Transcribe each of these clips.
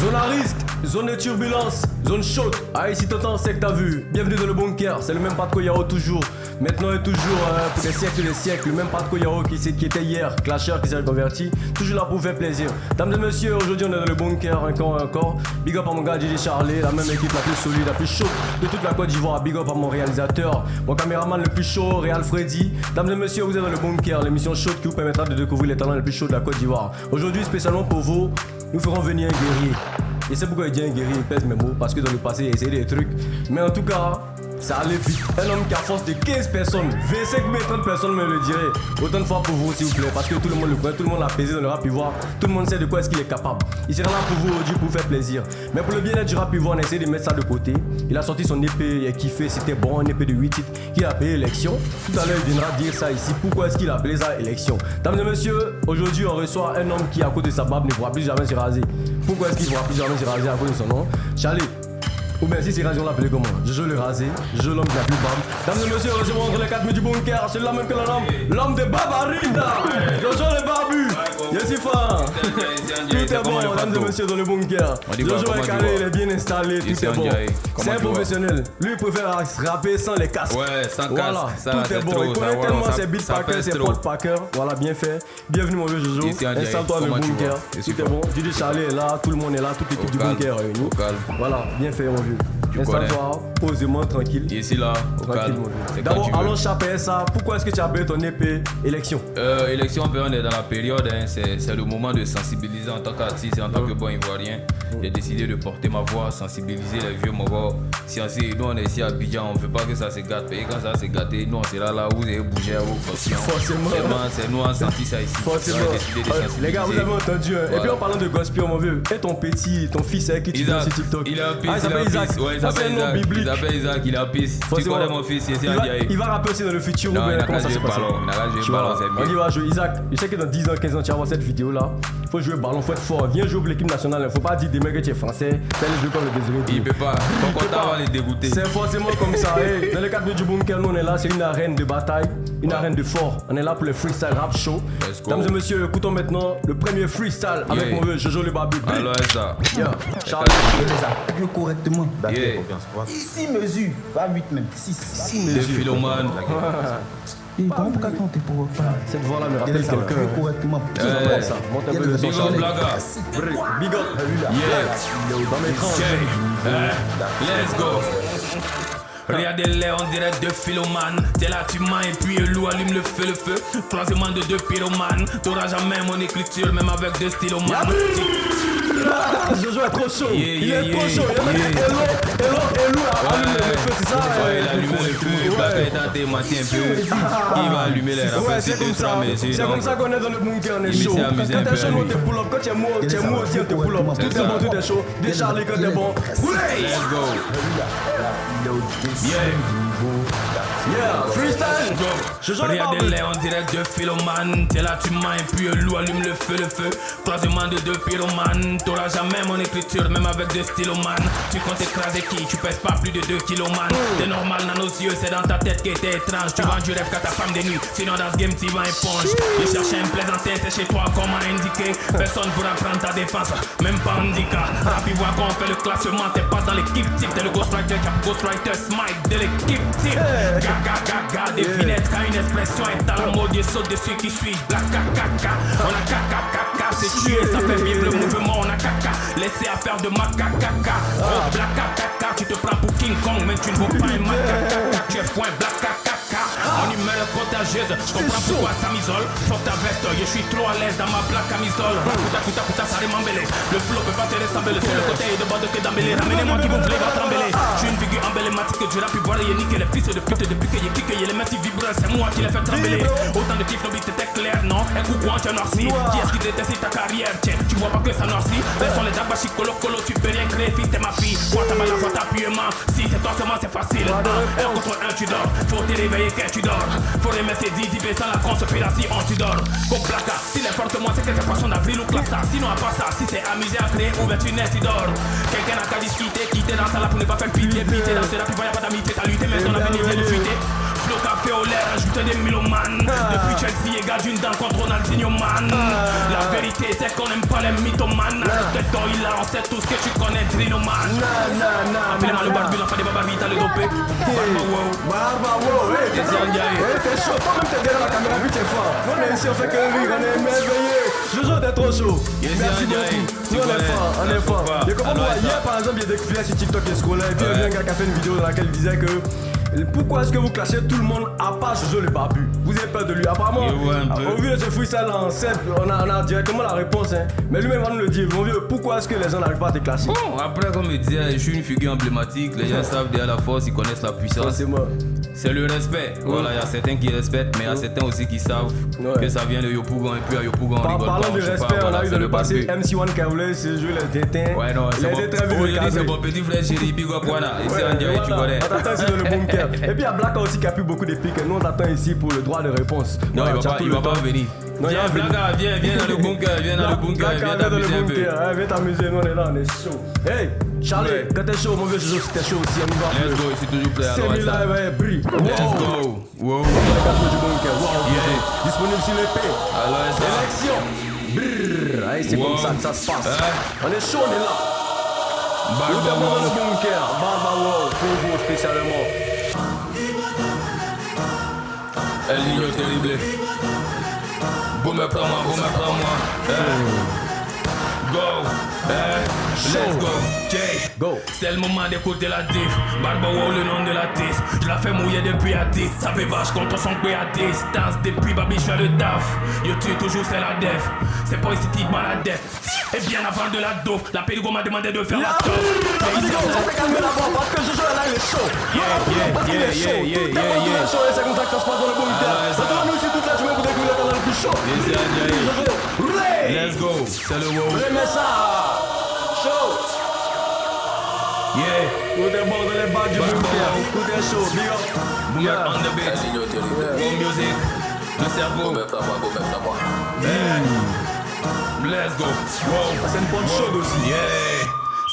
Zone à risque, zone de turbulence, zone chaude. Ah, ici t'entends, c'est que t'as vu. Bienvenue dans le bunker, c'est le même Patko Yao toujours. Maintenant et toujours, pour des siècles et des siècles, le même Patko Yao qui était hier, clasher qui s'est reconverti. Toujours là pour faire plaisir. Mesdames et messieurs, aujourd'hui on est dans le bunker, encore. Big up à mon gars DJ Charlie, la même équipe la plus solide, la plus chaude de toute la Côte d'Ivoire. Big up à mon réalisateur, mon caméraman le plus chaud, Réal Freddy. Mesdames et messieurs, vous êtes dans le bunker, l'émission chaude qui vous permettra de découvrir les talents les plus chauds de la Côte d'Ivoire. Aujourd'hui, spécialement pour vous, nous ferons venir un guerrier. Et c'est pourquoi il dit un guerrier, il pèse mes mots, parce que dans le passé, il a essayé des trucs. Mais en tout cas, ça allait vite. Un homme qui a force de 15 personnes, 25 000, 30 personnes me le diraient. Autant de fois pour vous, s'il vous plaît, parce que tout le monde le connaît, tout le monde l'a pesé dans le rap ivoire. Tout le monde sait de quoi est-ce qu'il est capable. Il sera là pour vous aujourd'hui pour faire plaisir. Mais pour le bien-être du rap ivoire, on a essayé de mettre ça de côté. Il a sorti son épée, il a kiffé, c'était bon, un épée de 8 titres qu'il a payé élection. Tout à l'heure, il viendra dire ça ici. Pourquoi est-ce qu'il a appelé ça élection? Mesdames et messieurs, aujourd'hui, on reçoit un homme qui, à cause de sa barbe, ne pourra plus jamais se raser. Pourquoi est-ce qu'il ne pourra plus jamais se raser à cause de son nom? Charlie. Ou bien si c'est rasé, on l'appelait comment? Jojo le rasé, Jojo l'homme qui a plus barbe. Mesdames et messieurs, recevons entre les 4 murs du bunker, celui-là même que l'on nomme l'homme de Barbarinda. Jojo le barbu, Yessifa. Tout est bon, mesdames et messieurs, dans le bunker. Jojo est carré, il est bien installé, tout est bon. C'est un professionnel. Lui, il préfère rapper sans les casques. Ouais, sans casque. Voilà, tout est bon. Il connaît tellement ses beatpackers, ses podpackers. Voilà, bien fait. Bienvenue, mon vieux Jojo. Installe-toi dans le bunker. Tout est bon. DJ Charlie est là, tout le monde est là, toute l'équipe du bunker est réunie. Voilà, bien fait, mon vieux. Installe-toi, posément, tranquille. Ici, là, au calme. D'abord, allons chaper ça. Pourquoi est-ce que tu as appelé ton épée élection? Élection, on est dans la période, hein, c'est le moment de sensibiliser en tant qu'artiste et en tant que bon ivoirien. J'ai décidé de porter ma voix, sensibiliser les vieux mogos. Sciences, nous on est ici à Abidjan, on ne veut pas que ça se gâte. Et quand ça se gâte, nous on sera là où vous avez bougé à vos conscients. Forcément. C'est nous on a senti ça ici. Forcément. Les gars, vous avez entendu. Hein. Voilà. Et puis en parlant de gospel, mon vieux, et ton petit, ton fils avec qui tu danses sur TikTok? Il a un fils, il s'appelle Isaac. Ouais, il s'appelle Isaac, il a pisse. Tu connais mon fils, il va rapper aussi dans le futur. Non, il a qu'à jouer ballon. On y va jouer. Isaac, je sais que dans 10 ans, 15 ans, tu vas voir cette vidéo là. Faut jouer ballon, faut être fort. Viens jouer pour l'équipe nationale. Faut pas dire demain que tu es français. Fais les jeux comme le désiré. Il peut pas. Ton comptable va les dégoûter. C'est forcément comme ça. Hey, dans le cadre du bunker, nous on est là. C'est une arène de bataille, une arène de fort. On est là pour le freestyle rap show. Mesdames et messieurs, écoutons maintenant le premier freestyle avec mon vieux Jojo le barbu. Alors, ça. Charlie, plus correctement. Ici mesure, pas 8 même, 6 mesures. Le philomane. Comment pourquoi t'es pour pas? Cette voix là me rappelle quelqu'un. Plus correctement. Ça. Monte un peu le son. Big up, blaga. Big up. Dans mes tranches. Let's go. Regardez-les, on dirait deux philomanes. T'es là, tu mens et puis le loup allume le feu. Croisement de deux pyromanes. T'auras jamais mon écriture, même avec deux stylomanes. Jojo est trop chaud. Il est trop chaud. Hello, allume le feu, c'est ça? Ouais, il allume le feu. Blaga est dans tes menti un peu. Il va allumer les rappeurs. C'est comme ça qu'on est dans le bunker, on est chaud. Quand t'es chaud, on te pull up. Quand tu es mou aussi, on te pull up. Tout est bon, tout est chaud. Des Charlie quand t'es bon. Let's go. Yeah, freestyle. Regardez-les, on dirait deux philomanes. T'es là, tu mens et puis le loup allume le feu. Croisement de deux pyromanes. T'auras jamais mon écriture, même avec deux stylomanes. Tu comptes écraser qui? Tu pèses pas plus de 2 kiloman. T'es normal dans nos yeux, c'est dans ta tête qui était étrange. Tu vends du rêve qu'à ta femme des nuits. Sinon dans ce game, tu vas éponge. Il cherchait un plaisantin, c'est chez toi comme m'a indiqué. Personne pourra prendre ta défense, même pas handicap. Rapi voit qu'on fait le classement. T'es pas dans l'équipe type, t'es le ghostwriter qui a ghostwriter smite de l'équipe type. Gaga, des finettes, quand une expression est à la mode, je saute dessus qui suis-je. Black caca, on a caca, c'est tué, ça fait vivre le mouvement, on a caca. Laissez à faire de macaca. Oh, black caca, tu te prends pour King Kong, mais tu ne vaux pas un macaca. Tu es point black caca. En humeur contagieuse, je comprends pourquoi ça m'isole. Sors ta veste, je suis trop à l'aise dans ma black camisole. Puta, ça rime embellé. Le flow peut pas te ressembler. Sur le côté de bord que d'embellé. Ramenez-moi qui vous voulez va trembler. Je suis une figure emblématique du rap ivoirien. J'ai niqué les fils de pute depuis que j'ai kické. Les mecs vibrants, c'est moi qui les fait trembler. Autant de kiff, l'objet était clair, non? Et coucou, tu es noirci. Qui est-ce qui déteste ta carrière? Tiens, tu vois pas que ça noircit. Laissons les dabachis, colo, tu peux rien créer. Fils, t'es ma fille. Vois ta balle, vois ta appuyement. Si c'est toi seulement, c'est facile. 1 contre 1, tu dors. Faut te réveiller quand tu dors. Faut les mettre 10 sans la conspiration, tu dors. Comme placa, si l'importe moi c'est que c'est poisson d'avril ou classa. Sinon à part ça, si c'est amusé à créer, ouvert une tu dors. Quelqu'un n'a qu'à discuter, quitter dans sa là pour ne pas faire pitié. Pitié dans ce rap, il y a pas d'amitié, t'as lutté, mais ton avenir vient de fuiter. Flow café au l'air, ajoute des mylomanes. Depuis Chelsea, égale d'une dent contre Ronaldinho man. La vérité c'est qu'on aime pas les les mythomanes. Arrête de il là, on sait tout ce que tu connais, Drinoman. Appelez-moi le barbu, l'enfant des bababis, t'as le dopé. Barba wow, hey, t'es chaud, toi-même t'es derrière la caméra, vu t'es fort. On est ici, on fait que rire, on est émerveillé. Jojo, t'es trop chaud. Merci beaucoup. Nous on est fort. Et comme moi, hier par exemple, il y a des filles sur TikTok qui scrollaient, et puis il y a un gars qui a fait une vidéo dans laquelle il disait que pourquoi est-ce que vous clashez tout le monde à part Jojo le barbu? Vous avez peur de lui? Apparemment, au vu de ce freestyle en 7, on a directement la réponse, hein. Mais lui-même va nous le dire. Mon vieux, pourquoi est-ce que les gens n'arrivent pas à te clasher? Bon, après, comme il disait, je suis une figure emblématique. Les gens savent derrière la force, ils connaissent la puissance. C'est moi. C'est le respect. Voilà, il y a certains qui respectent, mais il y a certains aussi qui savent que ça vient de Yopougon. Et puis à Yopougon, on rigole pas. Parlant de respect, on a eu dans le passé MC1 qui a voulu se jouer les déteints. Ouais, non, c'est bon. Aujourd'hui, c'est mon petit frère chéri, Big Up Wana. Ici, on dirait, tu connais. On t'attend ici dans le bunker. Et puis il y a Blacka aussi qui a pu beaucoup de piques. Nous, on t'attend ici pour le droit de réponse. Non, il va pas venir. Viens, Blacka, viens dans le bunker, viens t'amuser un peu. Viens t'amuser, nous on est là, on est chaud. Hey, Charlie, quand t'es chaud, mon vieux Jojo, si t'es chaud aussi, on y va. Let's go, je suis toujours prêt à l'ouest. Let's go. Wow. Disponible sur l'épée. Alors, élection. Allez, c'est comme ça que ça se passe. On est chaud, on est là. Nous sommes dans le bunker. Barba wow, pour vous spécialement. El Niño terrible. Boomer, prends-moi. Go. Let's go. Go. C'est le moment d'écouter la diff. Barba wow, le nom de la tisse. Je la fais mouiller depuis à 10. Ça fait vache contre son prix à distance. Depuis baby, je fais le taf. Yo tue toujours, c'est la def. C'est pas ici qui bat la def. Et bien avant de la dof, la pédigo m'a demandé de faire la toffe. On s'est calmé là-bas parce que Jojo là il est chaud. Parce qu'il est chaud. Chaud et c'est comme ça que ça se passe dans le bunker. Attends-nous ici toute la semaine pour découvrir le talent le plus chaud. Jojo, let's go, c'est le wow. Remets ça. Chaud. Tout est bon dans les bacs du bunker. Tout est chaud. Big up. Boomer on the beat. Wow music. Le cerveau. Let's go. Wow. C'est une bonne chaude aussi.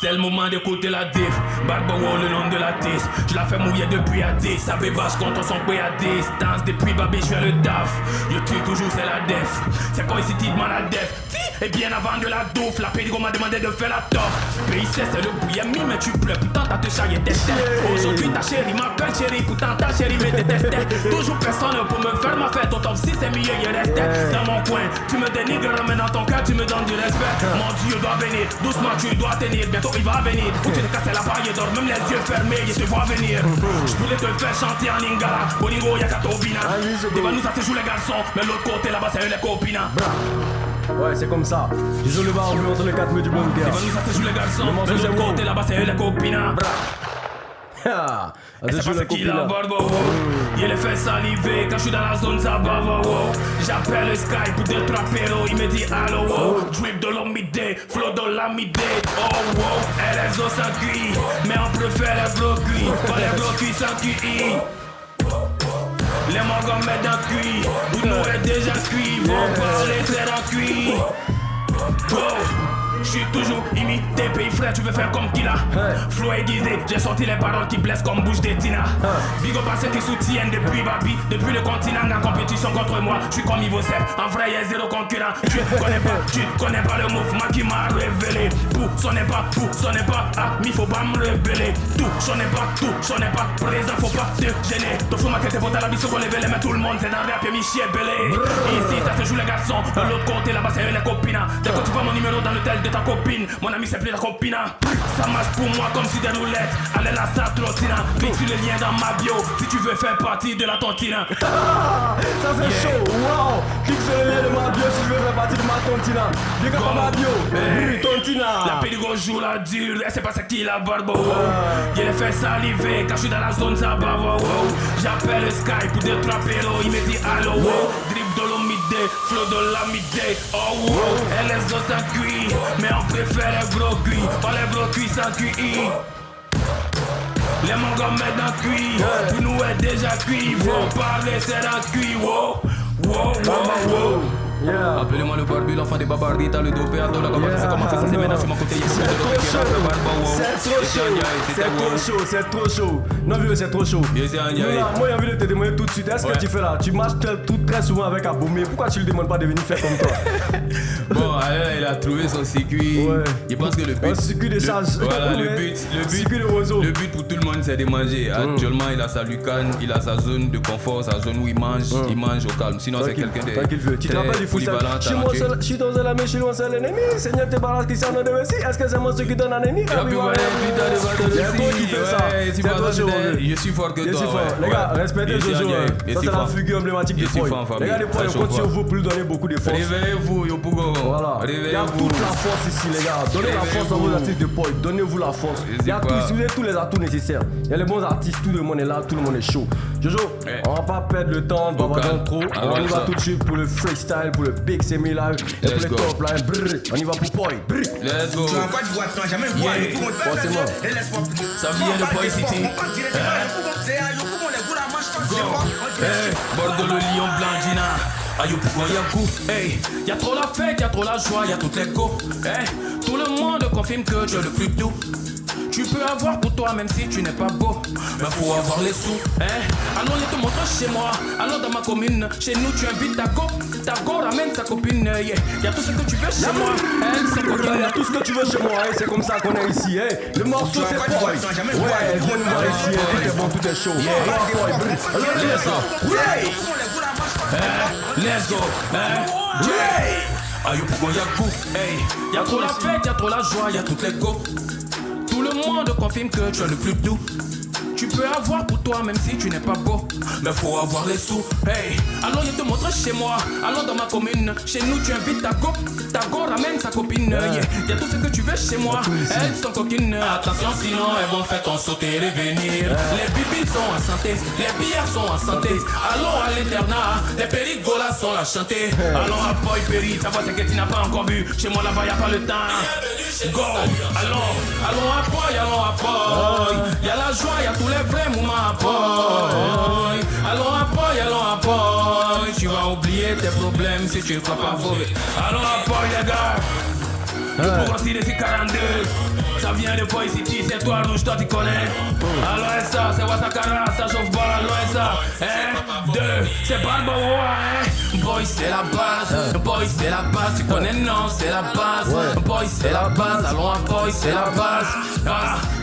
C'est le moment d'écouter la diff. Barba wow, le nom de la tisse. Je la fais mouiller depuis à 10. Ça bébasse contre son prix à distance. Depuis baby, je fais le taf. Yo tue toujours, c'est la def. C'est pas ici, typiquement la def. Et bien avant de la douf, la pédigo m'a demandé de faire la toffe. Pays c'est le bouillami, mais tu pleures. Pourtant t'as te charrié d'esté. Aujourd'hui ta chérie m'appelle chérie. Pourtant ta chérie me détestait. Toujours personne pour me faire ma fête. Au top 6 c'est mieux, il restait. Dans mon coin, tu me dénigres, mais dans ton cœur tu me donnes du respect. Mon Dieu doit venir, doucement tu dois tenir. Bientôt il va venir. Où tu te casses la paille, dors même les yeux fermés, il te voit venir. Je voulais te faire chanter en lingala. Boningo y'a Katobina. Devant nous ça se joue les garçons, mais l'autre côté là-bas c'est les copines. Ouais, c'est comme ça. Ils ont le bar entre les 4 murs du bunker. Devant nous ça se joue les garçons, mais l'autre côté là-bas c'est les copines. Et c'est parce qu'il a barbe, il les fait saliver quand je suis dans la zone ça bava. J'appelle le Sky pour 2-3 péros, il me dit allo. Drip de l'omidé, flow de l'amidé. Oh wow, et les os sans cuit, mais on préfère les gros cuits. Pas les gros cuits sans QI. Les mangas mettent dans le cuit, pour nous est déjà cuit. Vont parler c'est dans cuit. Je suis toujours imité, pays frère, tu veux faire comme Killa. Flow aiguisé, j'ai sorti les paroles qui blessent comme bouche d'Etina. Big up à ceux qui soutiennent depuis Babi, depuis le continent. En compétition contre moi, je suis comme Ivo Sepp. En vrai, y'a zéro concurrent. Tu connais pas le mouvement qui m'a révélé. Pour sonner pas, ah, mais faut pas me révéler. Tout, j'en ai pas, présent, faut pas te gêner. Ton fou m'a quitté pour la biseau qu'on lève les mains, tout le monde, c'est dans le rap et Michel Belé. Ici, ça se joue les garçons, de l'autre côté, là-bas, c'est les copines. Dès que tu vois mon numéro dans le tel de ta copine, mon ami c'est plus la copine. Ça marche pour moi comme si des roulettes. Allez là ça trottina. Clique sur le lien dans ma bio si tu veux faire partie de la tontine. Ça c'est chaud, wow. Clique sur le lien de ma bio si tu veux faire partie de ma tontine. Big up à ma bio, tontina. La pédigo joue la dure, et c'est pas ça qui la barbe. Il les fait saliver quand je suis dans la zone ça bava. J'appelle le Sky pour 2-3 péros, il me dit allo. Drip de l'omidé, flow de l'amidé. Oh wow, et les os sans cuit, mais on préfère les gros cuits, pas les gros cuits sans QI. Les mangas mettent dans le cuit, pour nous est déjà cuit. Faut parler c'est dans le cuit, wow, wow, wow, wow. Yeah. Appelez-moi le barbu, l'enfant des babardis, t'as le dopé à dollar. C'est comment ça c'est maintenant sur mon côté. C'est trop chaud. Non vieux, c'est trop chaud. Moi j'ai envie de te demander tout de suite, est-ce que tu fais là? Tu marches toute très souvent avec Abomé. Pourquoi tu lui demandes pas de venir faire comme toi? Bon, alors il a trouvé son circuit. Ouais. Je pense que le but. Un circuit de charge. Voilà, Ouais. Circuit de roseau. Le but pour tout le monde, c'est de manger. Actuellement, il a sa lucane, il a sa zone de confort, sa zone où il mange au calme. Sinon, c'est quelqu'un de. Tranquille, vieux. Tu te rappelles du freestyle? Chez moi, je suis dans la main, chez moi, c'est l'ennemi. Seigneur, te balance qui s'en a de Messi. Est-ce que c'est moi ceux qui donne un ennemi? Et puis voilà, Il y a un gars qui fait ça. je suis fort que Je toi. suis fort. ouais. Les gars, Ouais. respectez Je suis Jojo. allié. Je Ça, suis c'est la fort. figure emblématique de Je suis Poi. fort en famille. Les gars, les Poi, Ça on chauffe compte sur pas. vous pour lui donner beaucoup de force. Réveillez-vous, yo Pougon. Voilà. Il y a Réveillez-vous. toute la force ici, les gars. Donnez la force dans vos artistes de Poi. Donnez-vous la force. Il y a N'hésite tous, pas. vous avez tous les atouts nécessaires. Il y a les bons artistes, tout le monde est là, tout le monde est chaud. Jojo, Ouais. on va pas perdre le temps de bavarder trop. Alors, On y va ça. tout de suite pour le freestyle, pour le Big Semi Live et pour Let's les go. top lines. Brrr. On y va pour Poi. Brrr. Let's go. Tu vas pas du bois, tu vas jamais voir. Yeah. Forcément. Ça vient de Poi City. Bordeaux, le lion blanc, Gina. Aïe, pourquoi y'a goût? Hey, y'a trop la fête, y'a trop la joie, y'a toutes les go. Hey, tout le monde confirme que tu es le plus doux. Tu peux avoir pour toi même si tu n'es pas beau. Mais faut avoir les sous, hein. Allons, je te montre chez moi. Allons dans ma commune. Chez nous, tu invites ta go. Ta go ramène sa copine. Yeah. Y'a tout ce que tu veux chez moi. Elle, sa Il y copine. a tout ce que tu veux chez moi, hein, c'est comme ça qu'on est ici. Hein. Le morceau c'est Poi. Ouais, viens nous voir ici, hein. Tout est bon, tout est chaud. Alors, Poi, brrr. Alors, Let's ça. go. Let's go. Aïe, pourquoi y'a goût? Hey, y'a trop la fête, y'a trop la joie, y'a toutes les go. Tout le monde confirme que tu es le plus doux. Tu peux avoir pour toi même si tu n'es pas beau. Mais faut avoir les sous. Hey, allons, je te montre chez moi. Allons dans ma commune. Chez nous, tu invites ta go. Ta go ramène sa copine. Yeah. Y'a tout ce que tu veux chez moi. Elles sont coquines. Attention, sinon elles vont faire ton sauter et venir. Les bibis sont en santé. Les bières sont en santé. Allons à l'internat. Les périgolas sont à chanter. Allons à Poi Péri. Ta voix, c'est que tu n'as pas encore vu. Chez moi, là-bas, y'a pas le temps. Go. Allons à Poi, allons à Poi. Y'a la joie, y'a tous les vrais moments à Poi. Allons à Poi. Tu vas oublier tes problèmes si tu ne crois pas faux. Allons à Poi, les gars. Le pour aussi des 42. Ça vient de Poi City, c'est toi rouge, toi tu connais. Alors ça, c'est Wasakara, ça chauffe pas, alors ça. 1, 2, c'est pas le bon, hein. Boy, c'est la base. Boy, c'est la base, tu connais, non, c'est la base. Boy, c'est la base, allons à Poi, c'est la base.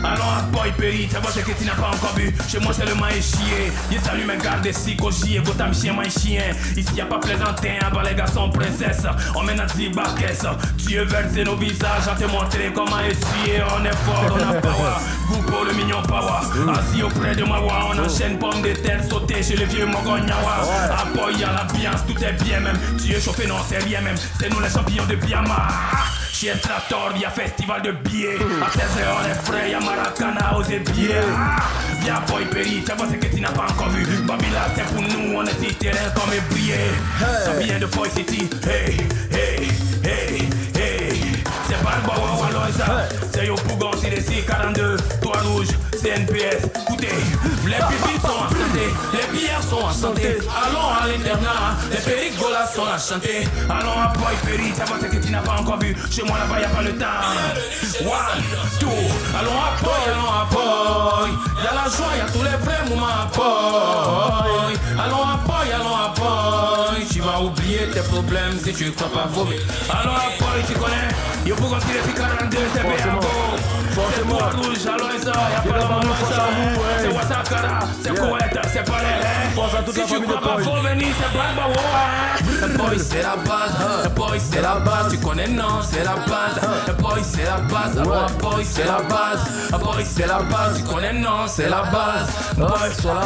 Allons à Poi Péri, ta voix c'est que tu n'as pas encore vu. Chez moi, c'est le maïs chier. Je salue mes gardes ici, Koji et Gotham chien, maïs chien. Ici, y'a pas plaisantin, bas les garçons, princesse. On mène à Zibaquès. Dieu verse nos visages, à te montrer comment essuyer. On est fort, on a power. Goût pour le mignon power. Assis auprès de ma voix, on enchaîne pomme de terre sautée chez les vieux Mogognawa. À Poi, y'a l'ambiance, tout est bien même. Tu es chauffé, non, c'est rien même. C'est nous les champions de Biama. Chez Trator, y'a festival de billets. À 16h, on est frais, y'a Maracana aux épiers. Viens Poi Péri, ta voix c'est que tu n'as pas encore vu. Babila, c'est pour nous, on est si terrain comme ébrié. Ça vient de Poi City. Hey, hey, hey, hey. C'est pas le bon, alors ça. C'est Yo Pougon, c'est les 642. Toi rouge, c'est NPS. Écoutez, les pipis sont en santé. Les bières sont en santé. Allons à l'internat. Les périgolas sont à chanter. Allons à Poi Péri, ta voix c'est que tu n'as pas encore vu. Chez moi là-bas, y'a pas le temps. 1, 2, allons à Poi, allons à Poi. Y'a la joie, y'a tous les vrais moments à Poi. Allons à Poi, allons à Poi. Tu vas oublier tes problèmes si tu ne crois pas faux. Allons à Poi, tu connais. Yo pour construire les 42, c'est bien beau. C'est toi rouge, allons ça, y'a pas le moment ça. C'est Wasakara, c'est Koweït, c'est pas les. Si tu crois pas faux venir, c'est pas le Poi, c'est la base. Poi, c'est la base. Tu connais, non, c'est la base. Poi, c'est la base. Alors, Poi, c'est la base. Poi, c'est la base. Tu connais, non, c'est la base. Poi,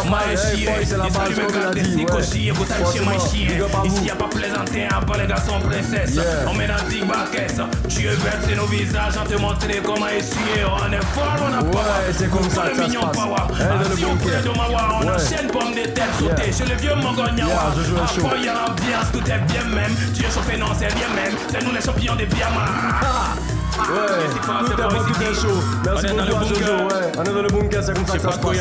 maïchien. c'est la base, comme on a dit. Cochi, Gotham maïchien. Ici, y'a pas plaisantin, pas les garçons princesses. On met dans Zibaquès. Tu es verse nos visages, on te montrer comment essuyer. On est fort, on a pas. C'est comme ça que ça se passe. Assis auprès de ma voix, on enchaîne pomme de terre sautée. Chez le vieux Mogognawa. À Poi, y'a l'ambiance, tout est bien même. Tu es chauffé, non, c'est rien même. C'est nous les champions de Biama. tout est bon, tout est chaud. Merci beaucoup à Jojo, ouais. On est dans le bunker, c'est comme ça que ça se passe.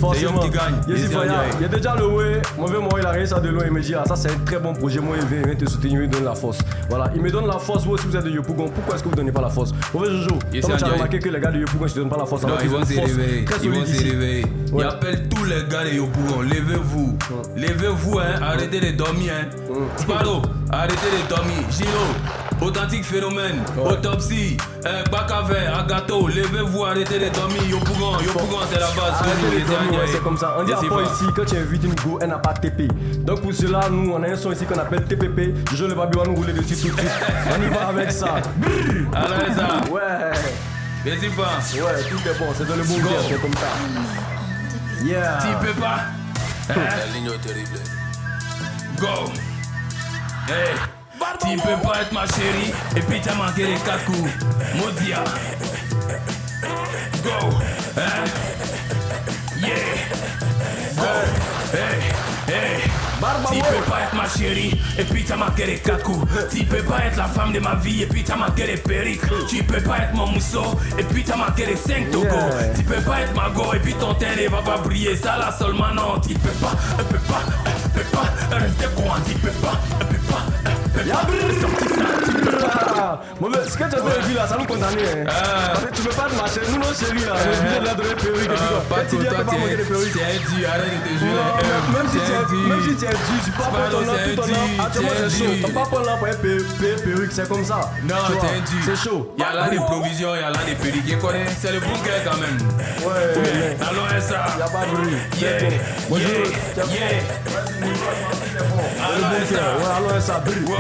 Forcément. Il y a déjà le way. Moi, il a réussi à de loin. Il me dit, ah, ça c'est un très bon projet. Moi, il vient te soutenir, il me donne la force. Voilà, il me donne la force. Vous, si vous êtes de Yopougon, pourquoi est-ce que vous ne donnez pas la force? Mauvais Jojo, comment tu as remarqué que les gars de Yopougon, je te donne pas la force? Non, ils vont s'élever. Ils vont s'élever. Ouais. Il appelle tous les gars de Yopougon. Levez-vous. Levez-vous, hein. Arrêtez de dormir, hein. Sparo, arrêtez de dormir. Giro, authentique phénomène. Autopsie, Bakavé, Agato. Levez-vous, arrêtez de dormir. Yopougon, c'est la base. Arrêtez de dormir, ouais, c'est comme ça. On dit à pas ici, quand tu invites une go, elle n'a pas TP. Donc pour cela, nous, on a un son ici qu'on appelle TPP. Jojo le Babi va nous rouler dessus tout de suite. On y va avec ça. Alors ça. Ouais. Vas-y pas. Ouais, tout est bon, c'est dans le bon cœur, c'est comme ça. Yeah. Tu peux pas. La ligne terrible. Go. Hey. Tu peux pas être ma chérie et puis t'as manqué les 4 coups. Modia. Go. Yeah. Go. Hey. Tu peux pas être ma chérie et puis t'as manqué les 4 coups. Tu peux pas être la femme de ma vie et puis t'as manqué les perruques. Tu peux pas être mon mousseau et puis t'as manqué les 5 togos. Tu peux pas être ma go et puis ton teint ne va pas briller. Ça là seulement non. Tu peux pas rester quoi. Tu peux pas sortir ça. Tu peux pas. Mauvais, ce que tu as fait là, ça nous condamne. Parce que tu peux pas te marcher, nous nos chéris là. On est obligé de leur donner perruque. Pas tu dis, elle peut pas manquer des perruques. c'est dû, arrête de te jurer. Même si tu es dû, tu peux pas prendre ton nom tout ton nom. Actuellement c'est chaud. Tu peux pas prendre l'an pour une perruque, c'est comme ça. Non, c'est dû. C'est chaud. Il y a là des provisions, il y a là des perruques. C'est le bunker quand même. Ouais. Alors ça. Il n'y a pas de bruit. Alors ça brille.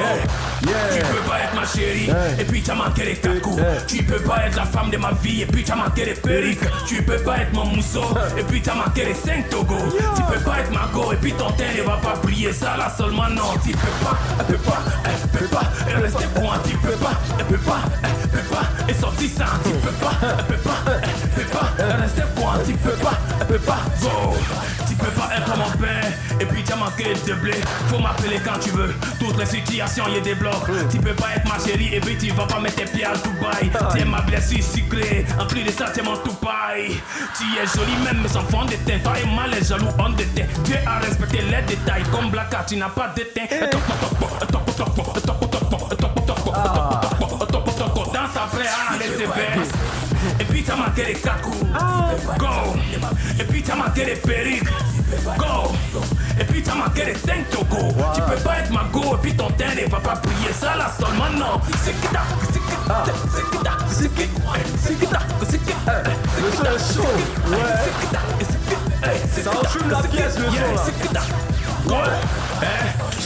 Tu peux pas être ma chérie et puis t'as manqué les 4 coups. Tu peux pas être la femme de ma vie et puis t'as manqué les perruques. Tu peux pas être mon mousseau et puis t'as manqué les 5 togos. Tu peux pas être ma go et puis ton teint ne va pas briller. Ça là seulement non. Tu peux pas rester point. Tu peux pas et sortir ça. Tu peux pas rester point. Tu peux pas go. Tu peux pas être mon père et puis t'as manqué de blé. Faut m'appeler quand tu veux. Toutes les situations y'a des blocs. Tu peux pas être ma chérie et puis tu vas pas mettre tes pieds à Dubaï. T'es ma blessure sucrée. En plus de ça t'es mon toupaille. Tu es jolie même mes enfants de teint. Toi et moi les jaloux on de teint. Tu es à respecter les détails. Comme Blacka tu n'as pas de teint. Danse après à les sévères. Et puis t'as manqué les 4 coups. Go. Et puis t'as manqué les perruques. Go. Et puis t'as manqué les 5 togos. Tu peux pas être ma go et puis ton teint ne va pas briller. Ça là seulement non. Le son est chaud. Ouais. Ça enfume la pièce le son là.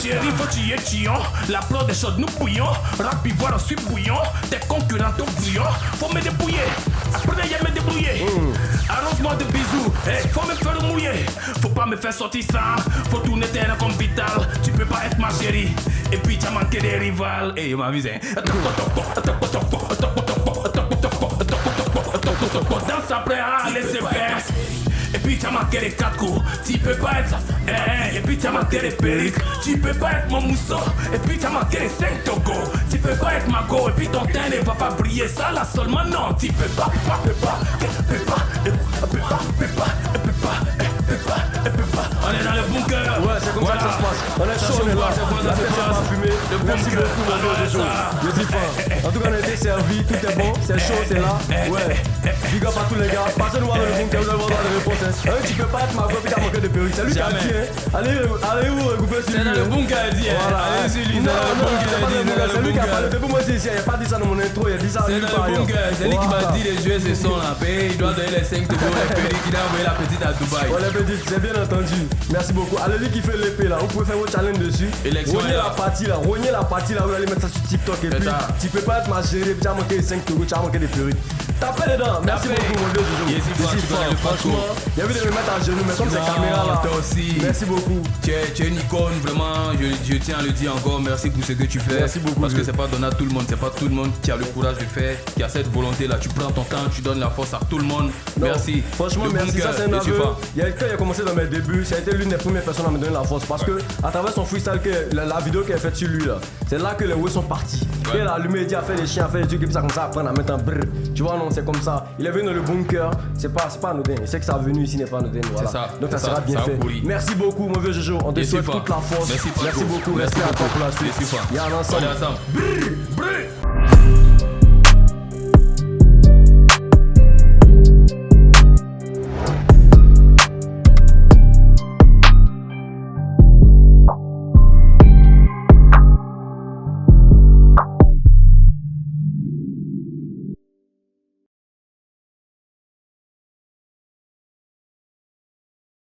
Chérie, faut tu y es chiant. La plante est chaude, nous bouillons. Rap ivoire, je suis bouillon. Tes concurrents au bouillon. Faut me débrouiller. Après, y'a me débrouiller. Arrose-moi de bisous. Faut me faire mouiller. Faut pas me faire sortir ça. Faut tourner terrain comme vital. Tu peux pas être ma chérie. Et puis, t'as manqué des rivales. Et m'a amusé. Danse après, laissez faire. Et puis t'as manqué les 4 coups. Tu peux pas être et puis t'as manqué les perruques. Tu peux pas être mon mousseau. Et puis t'as manqué les 5 togos. Tu peux pas être ma go. Et puis ton teint ne va pas briller. Ça là seulement non. Tu peux pas. On est dans le bunker. Ouais, c'est comme ça que ça se passe. On est chaud, on est là. La personne va fumer. Merci beaucoup, mon Jojo. Je dis pas. En tout cas, on a été servi. Tout est bon. C'est chaud, c'est là. Ouais. Big up à tous les gars. Passez-nous voir dans le bunker. Vous allez voir les réponses. Tu peux pas être ma go. Puis t'as manqué de perruque. C'est lui qui a dit. Allez vous regrouper sur lui. C'est dans le bunker, il dit. Allez sur lui. C'est lui qui a parlé. Depuis moi, c'est ici. Il n'y a pas dit ça dans mon intro. Il a dit ça. C'est dans le bunker. C'est lui qui m'a dit de jouer ce son là. Il doit donner les 5 togos. Les perruques. Il a envoyé la petite à Dubaï. Ouais, les petites, c'est bien entendu. Merci beaucoup. Allez-y qui fait l'épée là. Vous pouvez faire vos challenges dessus. Rognez la partie là. Vous allez mettre ça sur TikTok. Et puis, tu peux pas être ma chérie. Puis tu as manqué les 5 togos. Tu as manqué des perruques. Tapez dedans. Merci Tapez. beaucoup, mon vieux Jojo. Yes, il faut Yes, tu connais le franchement, il y avait de me mettre à genoux, mais comme c'est Non, caméra là. toi aussi. Merci beaucoup. Tu es une icône, vraiment, je tiens à le dire encore, merci pour ce que tu fais. Merci beaucoup, Parce que vieux. c'est pas donné à tout le monde, c'est pas tout le monde qui a le courage de faire, qui a cette volonté là. Tu prends ton temps, tu donnes la force à tout le monde. Non, Merci. Franchement, Le merci. bunker, Ça, c'est un et tu aveu. pars. Quand il a commencé dans mes débuts, ça a été l'une des premières personnes à me donner la force. Parce que, à travers son freestyle, la vidéo qu'il a faite sur lui, là, c'est là que les ouais sont partis. Quand il a allumé, il dit à faire les chiens, à faire les trucs, et puis ça commence à apprendre à mettre un brr. Tu vois, non, c'est comme ça. Il est venu dans le bunker, c'est pas anodin. Il sait que ça venu ici n'est pas anodin. Voilà. C'est ça, Donc, c'est ça sera ça, bien ça a fait. pourri. Merci beaucoup, mon vieux Jojo. On te Merci souhaite fort. toute la force. Merci, Franco. Merci beaucoup. Merci Merci à toi beaucoup. pour la suite. Merci fort. Il y a un On est ensemble. ensemble. Brr, brr.